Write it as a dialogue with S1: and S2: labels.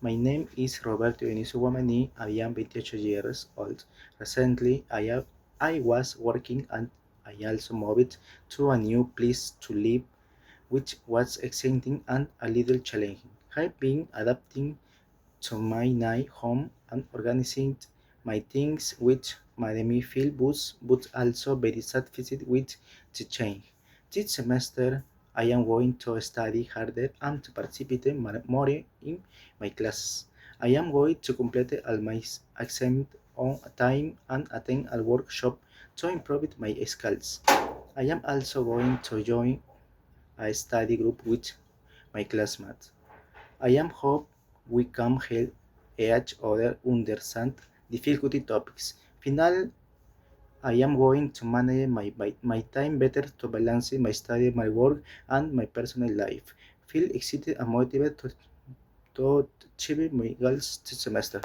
S1: My name is Roberto Vinicio Guamani. I am 28 years old. Recently, I was working and I also moved to a new place to live, which was exciting and a little challenging. I've been adapting to my new home and organizing my things, which made me feel boost, but also very satisfied with the change. This semester, I am going to study harder and to participate more in my classes. I am going to complete all my exams on time and attend a workshop to improve my skills. I am also going to join a study group with my classmates. I am hope we can help each other understand difficulty topics. Finally, I am going to manage my time better to balance my study, my work, and my personal life. Feel excited and motivated to achieve my goals this semester.